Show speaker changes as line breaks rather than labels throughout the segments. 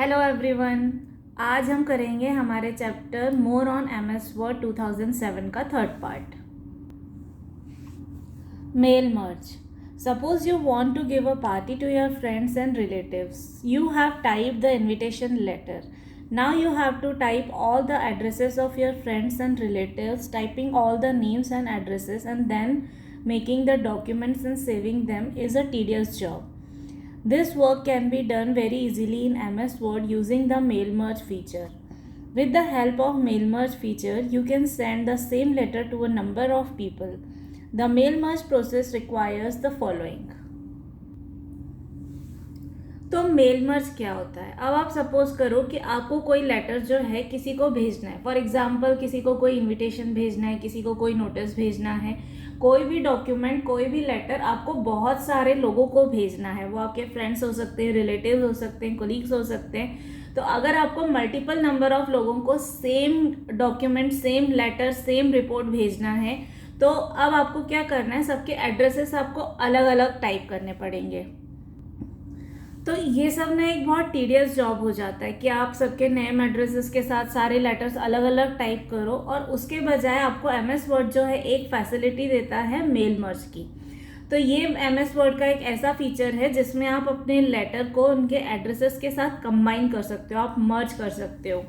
Hello everyone. आज हम करेंगे हमारे chapter more on MS Word 2007 का third part, mail merge. Suppose you want to give a party to your friends and relatives. You have typed the invitation letter. Now you have to type all the addresses of your friends and relatives, typing all the names and addresses, and then making the documents and saving them is a tedious job. This work can be done very easily in MS Word using the mail merge feature. With the help of mail merge feature, you can send the same letter to a number of people. The mail merge process requires the following. तो mail merge क्या होता है? अब आप suppose करो कि आपको कोई लेटर जो है किसी को भेजना है। फॉर एग्जाम्पल किसी को कोई इनविटेशन भेजना है, किसी को कोई नोटिस भेजना है, कोई भी डॉक्यूमेंट, कोई भी लेटर आपको बहुत सारे लोगों को भेजना है। वो आपके फ्रेंड्स हो सकते हैं, रिलेटिव्स हो सकते हैं, कोलीग्स हो सकते हैं। तो अगर आपको मल्टीपल नंबर ऑफ लोगों को same document, same letter, same report भेजना है, तो अब आपको क्या करना है, सबके एड्रेसेस आपको अलग अलग टाइप करने पड़ेंगे। तो ये सब ना एक बहुत टीडियस जॉब हो जाता है कि आप सबके नेम एड्रेसेस के साथ सारे लेटर्स अलग अलग टाइप करो, और उसके बजाय आपको एमएस वर्ड जो है एक फैसिलिटी देता है मेल मर्ज की। तो ये एमएस वर्ड का एक ऐसा फीचर है जिसमें आप अपने लेटर को उनके एड्रेसेस के साथ कंबाइन कर सकते हो, आप मर्ज कर सकते हो।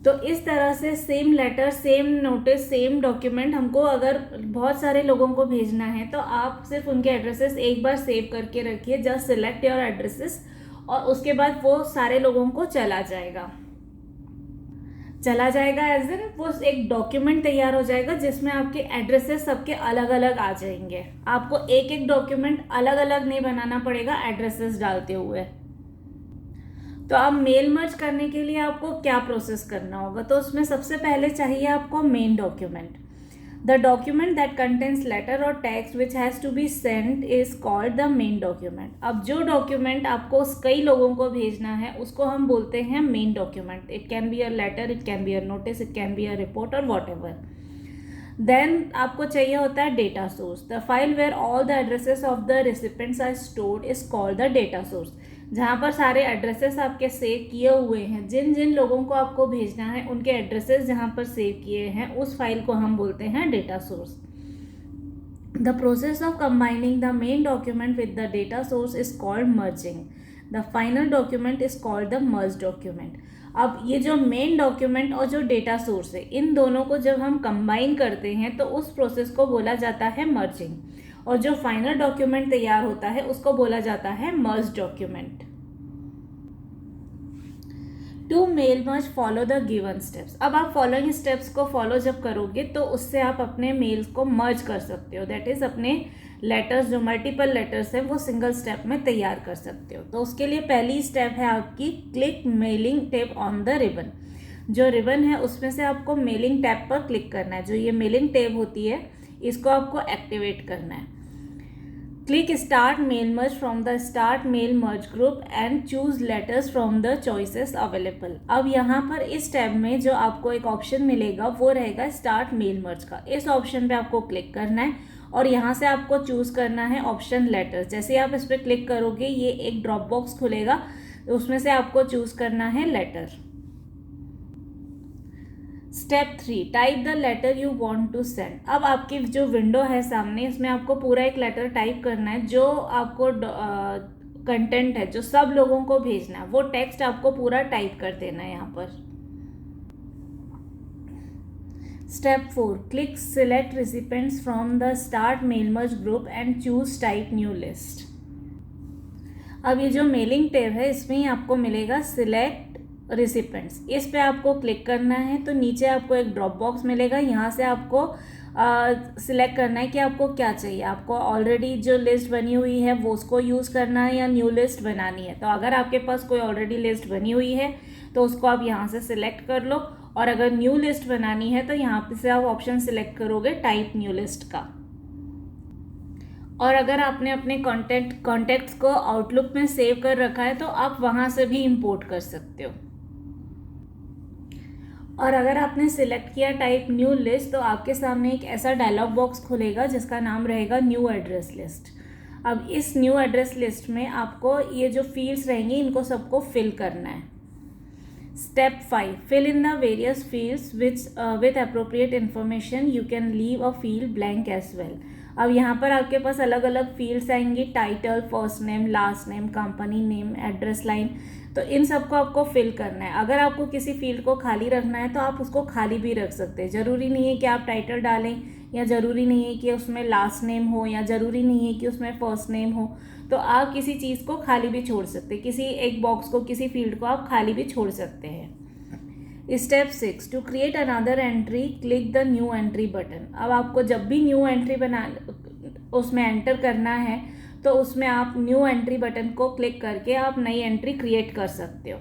तो इस तरह से same letter, same notice, same document हमको अगर बहुत सारे लोगों को भेजना है तो आप सिर्फ उनके एड्रेसेस एक बार सेव करके रखिए, जस्ट सिलेक्ट योर एड्रेसेस, और उसके बाद वो सारे लोगों को चला जाएगा एज इन वो एक डॉक्यूमेंट तैयार हो जाएगा जिसमें आपके एड्रेसेस सबके अलग अलग आ जाएंगे। आपको एक एक डॉक्यूमेंट अलग अलग नहीं बनाना पड़ेगा एड्रेसेस डालते हुए। तो अब मेल मर्ज करने के लिए आपको क्या प्रोसेस करना होगा? तो उसमें सबसे पहले चाहिए आपको main document. The document that contains letter और text which has to be send is called the main document. अब जो डॉक्यूमेंट आपको कई लोगों को भेजना है उसको हम बोलते हैं main document. It can be a letter, it can be a notice, it can be a report और वॉट एवर। देन आपको चाहिए होता है data source. The file where all the addresses of the recipients are stored is called the data source. जहाँ पर सारे addresses आपके save किए हुए हैं, जिन जिन लोगों को आपको भेजना है उनके एड्रेसेस जहाँ पर सेव किए हैं, उस फाइल को हम बोलते हैं data source. The process of combining the main document with the data source is called merging. The final document is called the merge document. अब ये जो मेन डॉक्यूमेंट और जो डेटा सोर्स है, इन दोनों को जब हम कंबाइन करते हैं तो उस प्रोसेस को बोला जाता है मर्जिंग, और जो फाइनल डॉक्यूमेंट तैयार होता है उसको बोला जाता है merge document. To mail merge follow the given steps. अब आप फॉलोइंग स्टेप्स को फॉलो जब करोगे तो उससे आप अपने मेल्स को मर्ज कर सकते हो। दैट इज अपने लेटर्स, जो मल्टीपल लेटर्स हैं वो सिंगल स्टेप में तैयार कर सकते हो। तो उसके लिए पहली स्टेप है आपकी click mailing tab on the ribbon. जो रिबन है उसमें से आपको मेलिंग टैब पर क्लिक करना है। जो ये मेलिंग टैब होती है इसको आपको एक्टिवेट करना है। Click Start Mail Merge from the Start Mail Merge group and choose letters from the choices available। अब यहाँ पर इस टैब में जो आपको एक ऑप्शन मिलेगा वो रहेगा स्टार्ट मेल मर्ज का। इस ऑप्शन पे आपको क्लिक करना है और यहाँ से आपको चूज करना है ऑप्शन लेटर्स। जैसे ही आप इस पर क्लिक करोगे ये एक ड्रॉप बॉक्स खुलेगा, उसमें से आपको चूज करना है letter. Step 3, type the letter you want to send. अब आपकी जो विंडो है सामने, इसमें आपको पूरा एक लेटर टाइप करना है। जो आपको कंटेंट है, जो सब लोगों को भेजना है, वो टेक्स्ट आपको पूरा टाइप कर देना है यहाँ पर। Step 4, click select recipients from the start mail merge group and choose type new list. अब ये जो मेलिंग टैब है इसमें ही आपको मिलेगा सिलेक्ट रेसिपिएंट्स। इस पे आपको क्लिक करना है तो नीचे आपको एक ड्रॉप बॉक्स मिलेगा। यहाँ से आपको सिलेक्ट करना है कि आपको क्या चाहिए। आपको ऑलरेडी जो लिस्ट बनी हुई है वो उसको यूज़ करना है या न्यू लिस्ट बनानी है। तो अगर आपके पास कोई ऑलरेडी लिस्ट बनी हुई है तो उसको आप यहाँ से सिलेक्ट कर लो, और अगर न्यू लिस्ट बनानी है तो यहाँ पे से आप ऑप्शन सिलेक्ट करोगे टाइप न्यू लिस्ट का। और अगर आपने अपने कॉन्टैक्ट्स को आउटलुक में सेव कर रखा है तो आप वहाँ से भी इंपोर्ट कर सकते हो। और अगर आपने सिलेक्ट किया टाइप न्यू लिस्ट तो आपके सामने एक ऐसा डायलॉग बॉक्स खुलेगा जिसका नाम रहेगा न्यू एड्रेस लिस्ट। अब इस न्यू एड्रेस लिस्ट में आपको ये जो फील्ड्स रहेंगी इनको सबको फिल करना है। Step 5, fill in the various fields with appropriate information, you can leave a field blank as well. अब यहाँ पर आपके पास अलग अलग फील्ड्स आएंगी, title, first name, last name, company name, address line, तो इन सबको आपको फिल करना है। अगर आपको किसी फील्ड को खाली रखना है तो आप उसको खाली भी रख सकते हैं, ज़रूरी नहीं है कि आप टाइटल डालें, या ज़रूरी नहीं है कि उसमें लास्ट नेम हो, या ज़रूरी नहीं है कि उसमें फर्स्ट नेम हो, तो आप किसी चीज़ को खाली भी छोड़ सकते हैं, किसी एक बॉक्स को, किसी फील्ड को आप खाली भी छोड़ सकते हैं। Step 6, to create another entry click the new entry button. अब आपको जब भी न्यू एंट्री उसमें एंटर करना है तो उसमें आप न्यू एंट्री बटन को क्लिक करके आप नई एंट्री क्रिएट कर सकते हो।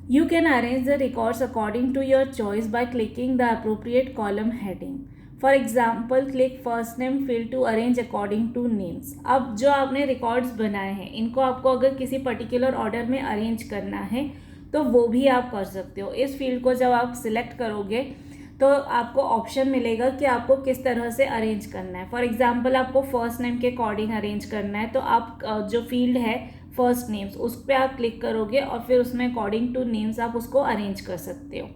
You can arrange the records according to your choice by clicking the appropriate column heading. For example, click first name field to arrange according to names. अब जो आपने रिकॉर्ड्स बनाए हैं इनको आपको अगर किसी पर्टिकुलर ऑर्डर में अरेंज करना है तो वो भी आप कर सकते हो। इस फील्ड को जब आप सिलेक्ट करोगे तो आपको ऑप्शन मिलेगा कि आपको किस तरह से अरेंज करना है। फॉर एग्जाम्पल, आपको फर्स्ट नेम के अकॉर्डिंग अरेंज करना है तो आप जो फील्ड है फर्स्ट नेम्स उस पर आप क्लिक करोगे और फिर उसमें अकॉर्डिंग टू नेम्स आप उसको अरेंज कर सकते हो।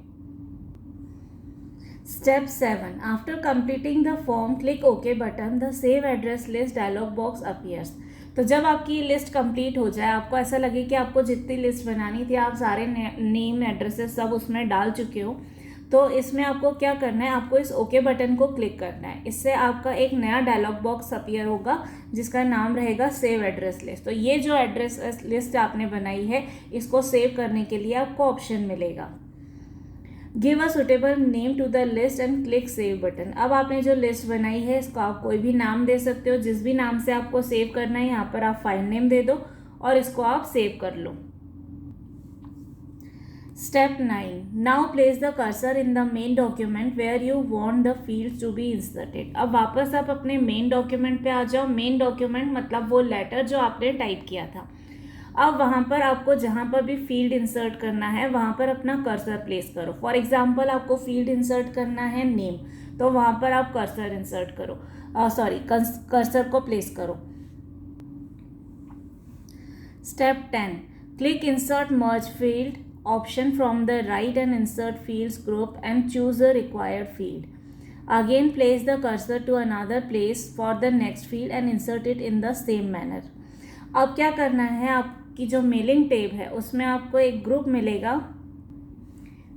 Step 7, after completing the form click okay button, the save address list dialog box appears. तो जब आपकी लिस्ट कंप्लीट हो जाए, आपको ऐसा लगे कि आपको जितनी लिस्ट बनानी थी आप सारे नेम एड्रेसेस सब उसमें डाल चुके हो, तो इसमें आपको क्या करना है, आपको इस ओके बटन को क्लिक करना है। इससे आपका एक नया डायलॉग बॉक्स अपीयर होगा जिसका नाम रहेगा सेव एड्रेस लिस्ट। तो ये जो एड्रेस लिस्ट आपने बनाई है इसको सेव करने के लिए आपको ऑप्शन मिलेगा, give a suitable name to the list and click save button. अब आपने जो लिस्ट बनाई है इसको आप कोई भी नाम दे सकते हो, जिस भी नाम से आपको सेव करना है यहाँ पर आप फाइल नेम दे दो और इसको आप सेव कर लो। Step 9, now place the cursor in the main document where you want the fields to be inserted. अब वापस आप अपने मेन डॉक्यूमेंट पे आ जाओ। मेन डॉक्यूमेंट मतलब वो लेटर जो आपने टाइप किया था। अब वहाँ पर आपको जहाँ पर भी फील्ड इंसर्ट करना है वहाँ पर अपना कर्सर प्लेस करो। फॉर एग्जाम्पल, आपको फील्ड इंसर्ट करना है नेम, तो वहाँ पर आप कर्सर इंसर्ट करो, कर्सर को प्लेस करो। Step 10, click insert merge field option from the right and insert fields group and choose the required field. Again, place the cursor to another place for the next field and insert it in the same manner. अब क्या करना है, आपकी जो mailing tab है उसमें आपको एक ग्रुप मिलेगा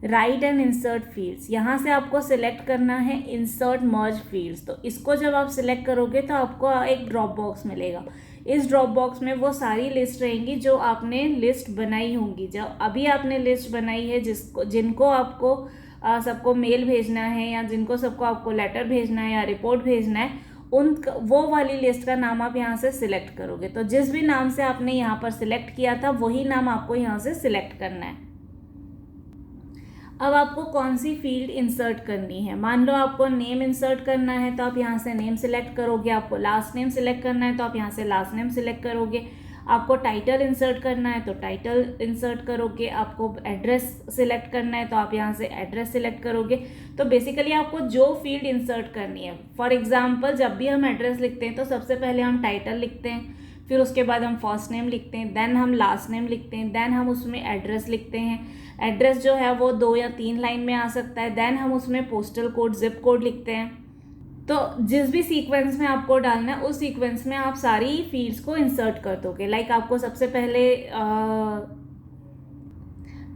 राइट एंड इंसर्ट फील्ड्स। यहाँ से आपको सिलेक्ट करना है इंसर्ट मर्ज फील्ड्स। तो इसको जब आप सिलेक्ट करोगे तो आपको एक ड्रॉप बॉक्स मिलेगा। इस ड्रॉप बॉक्स में वो सारी लिस्ट रहेंगी जो आपने लिस्ट बनाई होंगी। जब अभी आपने लिस्ट बनाई है जिनको आपको सबको मेल भेजना है या जिनको सबको आपको लेटर भेजना है या रिपोर्ट भेजना है, वो वाली लिस्ट का नाम आप यहाँ से सिलेक्ट करोगे। तो जिस भी नाम से आपने यहाँ पर सिलेक्ट किया था वही नाम आपको यहाँ से सिलेक्ट करना है। अब आपको कौन सी फील्ड इंसर्ट करनी है। मान लो आपको नेम इंसर्ट करना है तो आप यहाँ से नेम सिलेक्ट करोगे, आपको लास्ट नेम सिलेक्ट करना है तो आप यहाँ से लास्ट नेम सिलेक्ट करोगे, आपको टाइटल इंसर्ट करना है तो टाइटल इंसर्ट करोगे, आपको एड्रेस सिलेक्ट करना है तो आप यहाँ से एड्रेस सिलेक्ट करोगे। तो बेसिकली आपको जो फील्ड इंसर्ट करनी है, फॉर एग्जांपल जब भी हम एड्रेस लिखते हैं तो सबसे पहले हम टाइटल लिखते हैं, फिर उसके बाद हम फर्स्ट नेम लिखते हैं, देन हम लास्ट नेम लिखते हैं, देन हम उसमें एड्रेस लिखते हैं। एड्रेस जो है वो 2 या 3 लाइन में आ सकता है, देन हम उसमें पोस्टल कोड, जिप कोड लिखते हैं। तो जिस भी सीक्वेंस में आपको डालना है उस सीक्वेंस में आप सारी फील्ड्स को इंसर्ट कर दोगे। लाइक आपको सबसे पहले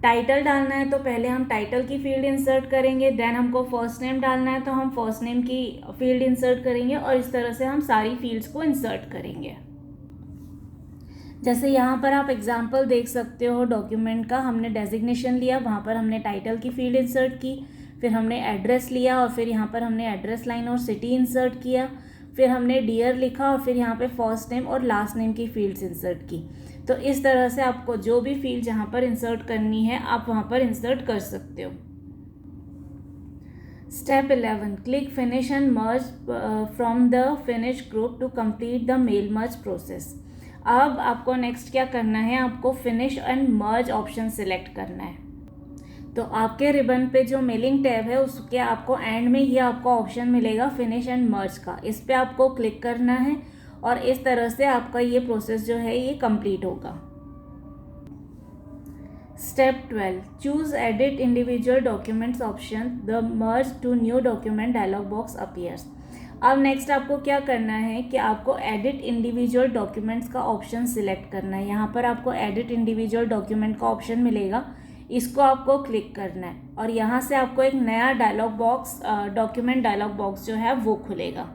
टाइटल डालना है तो पहले हम टाइटल की फील्ड इंसर्ट करेंगे, देन हमको फर्स्ट नेम डालना है तो हम फर्स्ट नेम की फील्ड इंसर्ट करेंगे, और इस तरह से हम सारी फील्ड्स को इंसर्ट करेंगे। जैसे यहाँ पर आप एग्जाम्पल देख सकते हो डॉक्यूमेंट का, हमने डेजिग्नेशन लिया, वहाँ पर हमने टाइटल की फील्ड इंसर्ट की, फिर हमने एड्रेस लिया और फिर यहाँ पर हमने एड्रेस लाइन और सिटी इंसर्ट किया, फिर हमने डियर लिखा और फिर यहाँ पे फर्स्ट नेम और लास्ट नेम की फील्ड्स इंसर्ट की। तो इस तरह से आपको जो भी फील्ड जहाँ पर इंसर्ट करनी है आप वहाँ पर इंसर्ट कर सकते हो। Step 11, click finish and merge from the finish group to complete the mail merge process. अब आपको नेक्स्ट क्या करना है, आपको finish and merge option select करना है। तो आपके रिबन पे जो मेलिंग टैब है उसके आपको एंड में ये आपको ऑप्शन मिलेगा फिनिश एंड मर्ज का, इस पर आपको क्लिक करना है और इस तरह से आपका ये प्रोसेस जो है ये कंप्लीट होगा। Step 12. Choose Edit Individual Documents option. The Merge to New Document dialog box appears. अब नेक्स्ट आपको क्या करना है कि आपको एडिट इंडिविजुअल डॉक्यूमेंट्स का ऑप्शन सिलेक्ट करना है। यहाँ पर आपको एडिट इंडिविजुअल डॉक्यूमेंट का ऑप्शन मिलेगा, इसको आपको क्लिक करना है और यहाँ से आपको एक नया dialog box document dialog box जो है वो खुलेगा।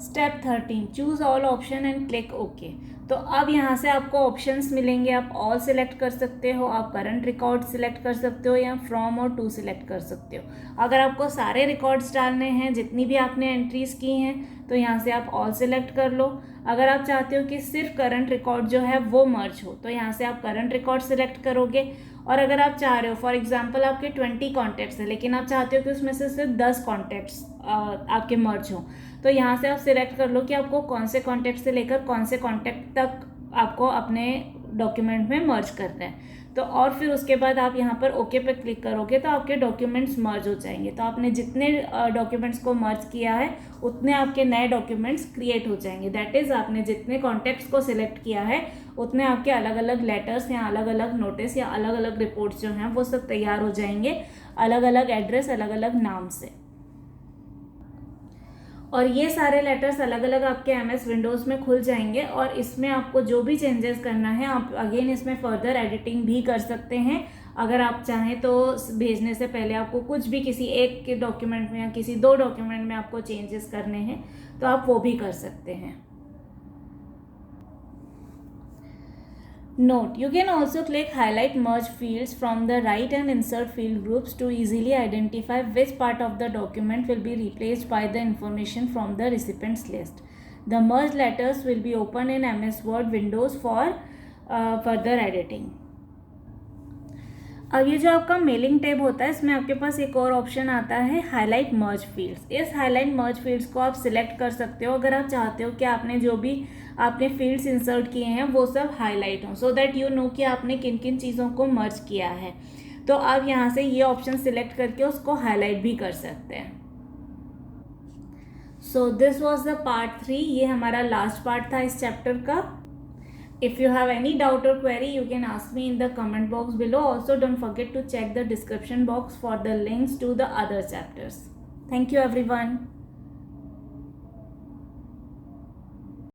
Step 13. Choose all option and click okay. तो अब यहाँ से आपको ऑप्शंस मिलेंगे, आप ऑल सिलेक्ट कर सकते हो, आप करंट रिकॉर्ड सिलेक्ट कर सकते हो या फ्रॉम और टू सिलेक्ट कर सकते हो। अगर आपको सारे रिकॉर्ड्स डालने हैं जितनी भी आपने एंट्रीज की हैं तो यहाँ से आप ऑल सिलेक्ट कर लो। अगर आप चाहते हो कि सिर्फ करंट रिकॉर्ड जो है वो मर्ज हो तो यहाँ से आप करंट रिकॉर्ड सिलेक्ट करोगे। और अगर आप चाह रहे हो फॉर एग्जांपल आपके 20 कॉन्टैक्ट्स है लेकिन आप चाहते हो कि उसमें से सिर्फ 10 कॉन्टैक्ट्स आपके मर्ज हो तो यहाँ से आप सिलेक्ट कर लो कि आपको कौन से कॉन्टैक्ट से लेकर कौन से कॉन्टैक्ट तक आपको अपने डॉक्यूमेंट में मर्ज करना है। तो और फिर उसके बाद आप यहाँ पर ओके पे क्लिक करोगे तो आपके डॉक्यूमेंट्स मर्ज हो जाएंगे। तो आपने जितने डॉक्यूमेंट्स को मर्ज किया है उतने आपके नए डॉक्यूमेंट्स क्रिएट हो जाएंगे। दैट इज़ आपने जितने कॉन्टैक्ट्स को सिलेक्ट किया है उतने आपके अलग अलग लेटर्स या अलग अलग नोटिस या अलग अलग रिपोर्ट्स जो हैं वो सब तैयार हो जाएंगे, अलग अलग एड्रेस अलग अलग नाम से। और ये सारे लेटर्स अलग अलग आपके MS विंडोज़ में खुल जाएंगे और इसमें आपको जो भी चेंजेस करना है आप अगेन इसमें फर्दर एडिटिंग भी कर सकते हैं। अगर आप चाहें तो भेजने से पहले आपको कुछ भी किसी एक के डॉक्यूमेंट में या किसी 2 डॉक्यूमेंट में आपको चेंजेस करने हैं तो आप वो भी कर सकते हैं। Note: you can also click highlight merge fields from the right and insert field groups to easily identify which part of the document will be replaced by the information from the recipients list. The merged letters will be open in MS Word windows for further editing. अब ये जो आपका mailing tab होता है इसमें आपके पास एक और ऑप्शन आता है हाईलाइट मर्ज फील्ड्स। इस हाईलाइट मर्ज फील्ड्स को आप सिलेक्ट कर सकते हो अगर आप चाहते हो कि आपने जो भी आपने फील्ड्स इंसर्ट किए हैं वो सब हाईलाइट हों, सो दैट यू नो कि आपने किन किन चीज़ों को मर्ज किया है। तो आप यहाँ से ये ऑप्शन सिलेक्ट करके उसको हाईलाइट भी कर सकते हैं। So this was the part 3। ये हमारा लास्ट पार्ट था इस चैप्टर का। If you have any doubt or query, you can ask me in the comment box below. Also, don't forget to check the description box for the links to the other chapters. Thank you, everyone.